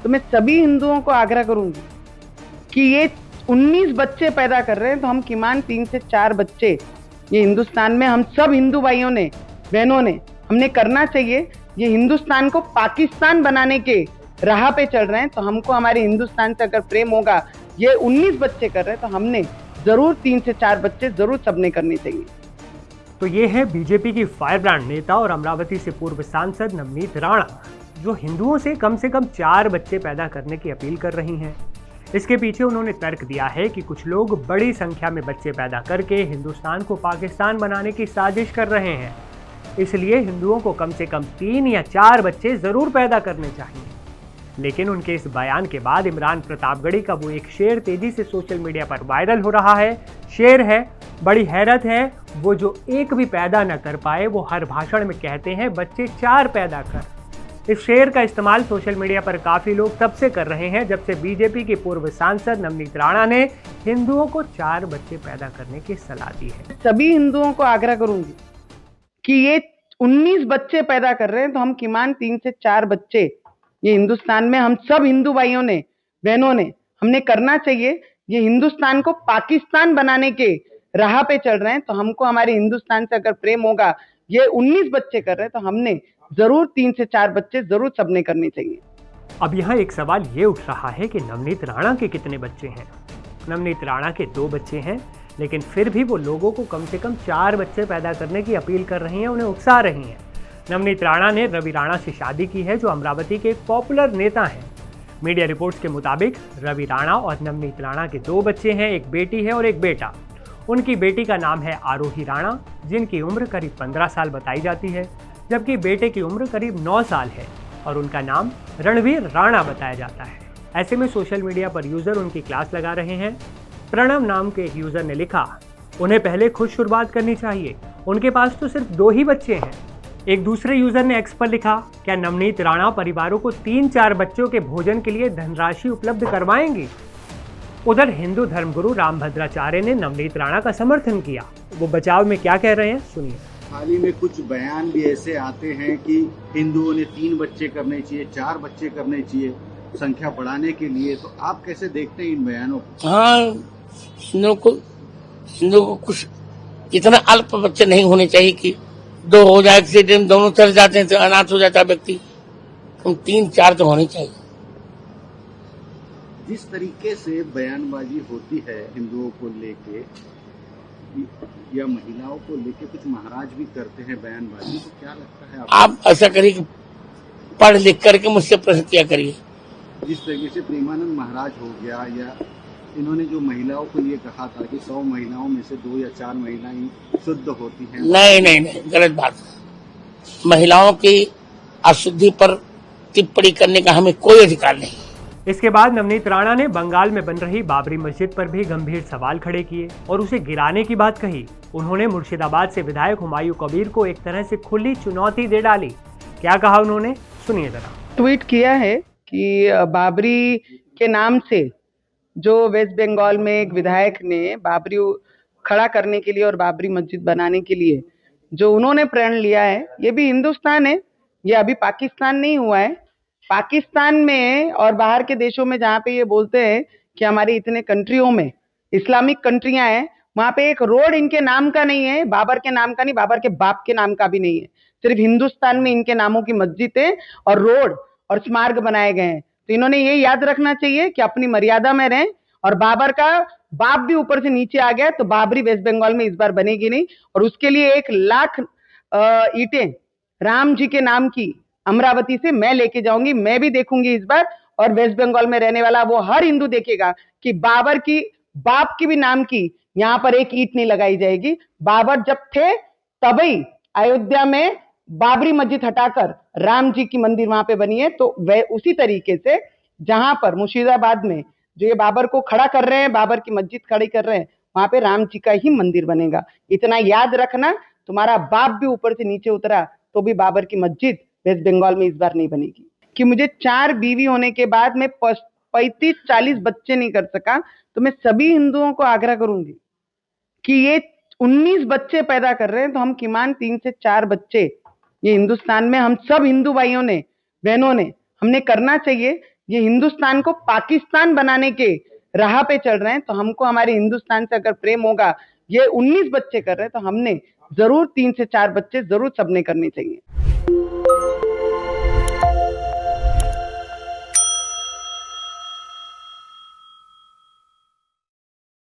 तो मैं सभी हिंदुओं को आग्रह करूंगी कि ये 19 बच्चे पैदा कर रहे हैं, तो हम किमान 3 से 4 बच्चे ये हिंदुस्तान में हम सब हिंदू भाइयों ने, बहनों ने, हमने करना चाहिए। ये हिंदुस्तान को पाकिस्तान बनाने के राह पे चल रहे हैं, तो हमको हमारे हिंदुस्तान से अगर प्रेम होगा, ये 19 बच्चे कर रहे हैं, तो हमने जरूर 3 से 4 बच्चे जरूर सबने करने चाहिए। तो ये है बीजेपी की फायर ब्रांड नेता और अमरावती से पूर्व सांसद नवनीत राणा, जो हिंदुओं से कम 4 बच्चे पैदा करने की अपील कर रही हैं। इसके पीछे उन्होंने तर्क दिया है कि कुछ लोग बड़ी संख्या में बच्चे पैदा करके हिंदुस्तान को पाकिस्तान बनाने की साजिश कर रहे हैं, इसलिए हिंदुओं को कम से कम 3 या 4 बच्चे जरूर पैदा करने चाहिए। लेकिन उनके इस बयान के बाद इमरान प्रतापगढ़ी का वो एक शेर तेजी से सोशल मीडिया पर वायरल हो रहा है। शेर है, बड़ी हैरत है, वो जो एक भी पैदा न कर पाए वो हर भाषण में कहते हैं बच्चे 4 पैदा कर। इस शेर का इस्तेमाल सोशल मीडिया पर काफी लोग तब से कर रहे हैं जब से बीजेपी के पूर्व सांसद नवनीत राणा ने हिंदुओं को 4 बच्चे पैदा करने की सलाह दी है। सभी हिंदुओं को आग्रह करूंगी कि ये 19 बच्चे पैदा कर रहे हैं, तो हम किमान 3 से 4 बच्चे ये हिंदुस्तान में हम सब हिंदू भाइयों ने, बहनों ने, हमने करना चाहिए। ये हिंदुस्तान को पाकिस्तान बनाने के राह पे चल रहे हैं, तो हमको हमारे हिंदुस्तान से अगर प्रेम होगा, ये 19 बच्चे कर रहे हैं, तो हमने जरूर 3 से 4 बच्चे जरूर सबने करने चाहिए। अब यहाँ एक सवाल ये उठ रहा है कि नवनीत राणा के कितने बच्चे हैं। नवनीत राणा के 2 बच्चे हैं, लेकिन फिर भी वो लोगों को कम से कम 4 बच्चे पैदा करने की अपील कर रही हैं, उन्हें उकसा रही हैं। नवनीत राणा ने रवि राणा से शादी की है, जो अमरावती के एक पॉपुलर नेता हैं। मीडिया रिपोर्ट्स के मुताबिक रवि राणा और नवनीत राणा के 2 बच्चे हैं, एक बेटी है और एक बेटा। उनकी बेटी का नाम है आरोही राणा, जिनकी उम्र करीब 15 साल बताई जाती है, जबकि बेटे की उम्र करीब 9 साल है और उनका नाम रणवीर राणा बताया जाता है। ऐसे में सोशल मीडिया पर यूजर उनकी क्लास लगा रहे हैं। प्रणव नाम के एक यूजर ने लिखा, उन्हें पहले खुद शुरुआत करनी चाहिए, उनके पास तो सिर्फ 2 ही बच्चे हैं। एक दूसरे यूजर ने एक्स पर लिखा, क्या नवनीत राणा परिवारों को 3-4 बच्चों के भोजन के लिए धनराशि उपलब्ध करवाएंगी? उधर हिंदू धर्मगुरु रामभद्राचार्य ने नवनीत राणा का समर्थन किया। वो बचाव में क्या कह रहे हैं, सुनिए। हाल ही में कुछ बयान भी ऐसे आते हैं कि हिंदुओं ने 3 बच्चे करने चाहिए, 4 बच्चे करने चाहिए संख्या बढ़ाने के लिए, तो आप कैसे देखते हैं इन बयानों को? हाँ, हिंदुओं को कुछ इतना अल्प बच्चे नहीं होने चाहिए कि 2 हो जाए, किसी दिन दोनों चले जाते हैं तो अनाथ हो जाता है व्यक्ति। 3-4 तो होने चाहिए। जिस तरीके से बयानबाजी होती है हिंदुओं को लेके या महिलाओं को लेके, कुछ महाराज भी करते हैं बयानबाजी, तो क्या लगता है आप ऐसा करिए, पढ़ लिख करके मुझसे प्रश्न किया करिए। जिस तरीके से प्रेमानंद महाराज हो गया, या इन्होंने जो महिलाओं को ये कहा था कि 100 महिलाओं में से 2 या 4 महिलाएं शुद्ध होती हैं। नहीं, गलत बात है। महिलाओं की अशुद्धि पर टिप्पणी करने का हमें कोई अधिकार नहीं। इसके बाद नवनीत राणा ने बंगाल में बन रही बाबरी मस्जिद पर भी गंभीर सवाल खड़े किए और उसे गिराने की बात कही। उन्होंने मुर्शिदाबाद से विधायक हुमायूं कबीर को एक तरह से खुली चुनौती दे डाली। क्या कहा उन्होंने, सुनिए जरा। ट्वीट किया है कि बाबरी के नाम से जो वेस्ट बंगाल में एक विधायक ने बाबरी खड़ा करने के लिए और बाबरी मस्जिद बनाने के लिए जो उन्होंने प्रण लिया है, ये भी हिंदुस्तान है, ये अभी पाकिस्तान नहीं हुआ है। पाकिस्तान में और बाहर के देशों में जहाँ पे ये बोलते हैं कि हमारी इतने कंट्रियों में इस्लामिक कंट्रियां हैं, वहां पे एक रोड इनके नाम का नहीं है, बाबर के नाम का नहीं, बाबर के बाप के नाम का भी नहीं है। सिर्फ हिंदुस्तान में इनके नामों की मस्जिदें और रोड और स्मारक बनाए गए हैं। तो इन्होंने ये याद रखना चाहिए कि अपनी मर्यादा में रहें। और बाबर का बाप भी ऊपर से नीचे आ गया, तो बाबरी वेस्ट बंगाल में इस बार बनेगी नहीं। और उसके लिए 1 लाख ईंटें राम जी के नाम की अमरावती से मैं लेके जाऊंगी, मैं भी देखूंगी इस बार। और वेस्ट बंगाल में रहने वाला वो हर हिंदू देखेगा कि बाबर की बाप की भी नाम की यहाँ पर 1 ईंट नहीं लगाई जाएगी। बाबर जब थे तभी अयोध्या में बाबरी मस्जिद हटाकर राम जी की मंदिर वहां पे बनी है। तो वह उसी तरीके से जहां पर मुर्शिदाबाद में जो ये बाबर को खड़ा कर रहे हैं, बाबर की मस्जिद खड़ी कर रहे हैं, वहां पे राम जी का ही मंदिर बनेगा। इतना याद रखना, तुम्हारा बाप भी ऊपर से नीचे उतरा तो भी बाबर की मस्जिद वेस्ट बंगाल में इस बार नहीं बनेगी। कि मुझे 4 बीवी होने के बाद मैं 35-40 बच्चे नहीं कर सका, तो मैं सभी हिंदुओं को आग्रह करूंगी कि ये 19 बच्चे पैदा कर रहे हैं, तो हम किमान 3 से 4 बच्चे ये हिंदुस्तान में हम सब हिंदू भाइयों ने, बहनों ने, हमने करना चाहिए। ये हिंदुस्तान को पाकिस्तान बनाने के राह पे चल रहे हैं। तो हमको हमारे हिंदुस्तान से अगर प्रेम होगा, ये 19 बच्चे कर रहे हैं तो हमने जरूर 3 से 4 बच्चे जरूर सबने करने चाहिए।